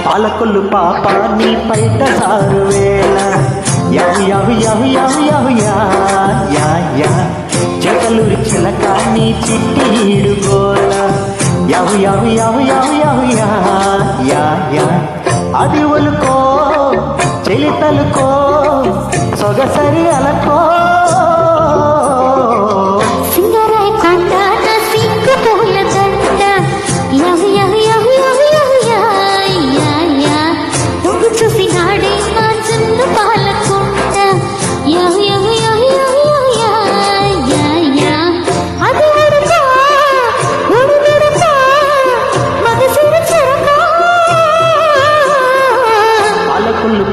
పాలకొల్లు పాప నీ పైట సారు వేళ యవ్ యవ్ యవ్ యవ్ యవ్ యా యా యా జగలూరి చిలక నీ చిట్టి ఈడుగోల యవ్ యవ్ యవ్ యవ్ యవ్ యా యా యా అది ఒలుకో చెలితలుకో సొగసరి అలకో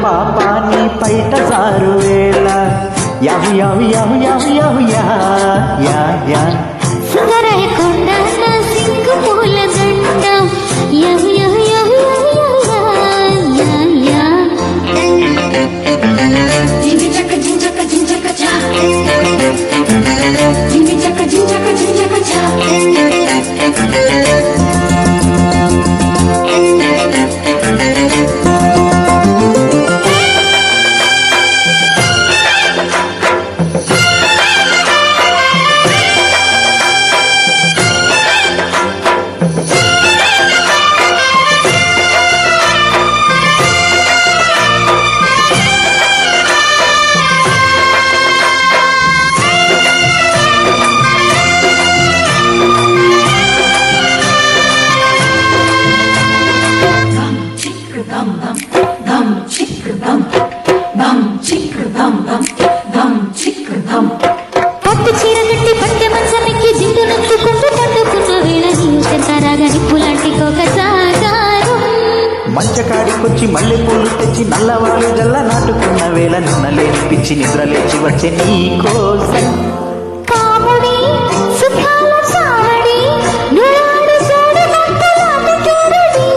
పాప నీ పైట సారు వేళ యవ్ యవ్ యవ్ యవ్ యవ్ యా యా యా సుందరయ కొండ నా సింగు పూల దండ యవ్ యవ్ యవ్ యవ్ యా యా జింజి చక చా జింజి చక చా పట్టు చీర కట్టి పట్టె మంచమెక్కి జిండు నొక్కుకుంటూ పట్టుకున్న వేళ నీవులాంటి ఒక సాగారం మంచకాడికొచ్చి మల్లె పూలు తెచ్చి నల్లవాళ్ళు గల్ల నాటుకున్న వేళ నిన్నలేని పిచ్చి నిద్ర లేచి వచ్చే నీ కోసం కాముడి సుఖాల సావడి నులాడు సోడు నట్టలాట కేరడి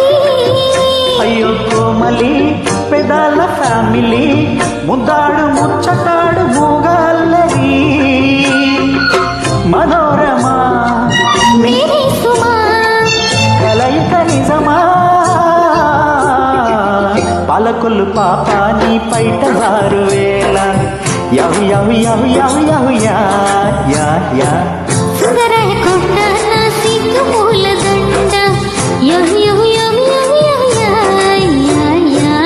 అయ్యో కోమలి పెదాల ఫ్యామిలీ ముద్దాడు ముచ్చటాడు మూగల్లరి మనోరమా మేరీ సుమా కలయిక నిజమా పాలకొల్లు పాప నీ పైట సారు వేళ యవ్ యవ్ యవ్ యవ్ యవ్ యా యా యా సుందరయ కొండ నా సింగు పూల దండ యవ్ యవ్ యవ్ యవ్ యవ్ యా యా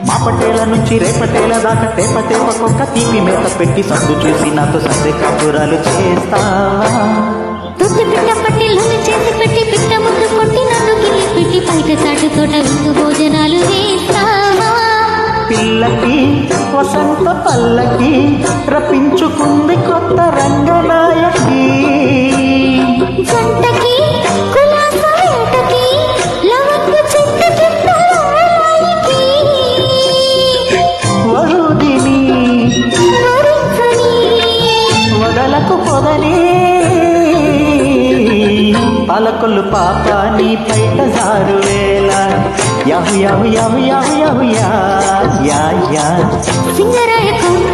మాపటేల నుంచి రేపటేల దాకా తేప తేపకొక్క తీపి మేత పెట్టి సందు చూసి నాతో సందే కాపురాలు చేస్తావా తొట్టి పిట్ట పట్టి లొల్లి చేసి పెట్టి పిట్ట ముందు కొట్టి నన్ను గిల్లి పెట్టి బయట చాటు తోట విందు భోజనాలు వేస్తావా పిల్లకి వసంత పల్లకి రప్పించుకుంది కొత్త రంగనాయకి జంటకి కులాస ఏటకి లవంగు చెట్టు చుట్టకి వరుదిని వరించని వదలకు పొదని పాలకొల్లు పాప నీ పైట సారు వేళ యవ్ యవ్ యవ్ యవ్ యవ్ యా యా యా సింగరాయ కొండ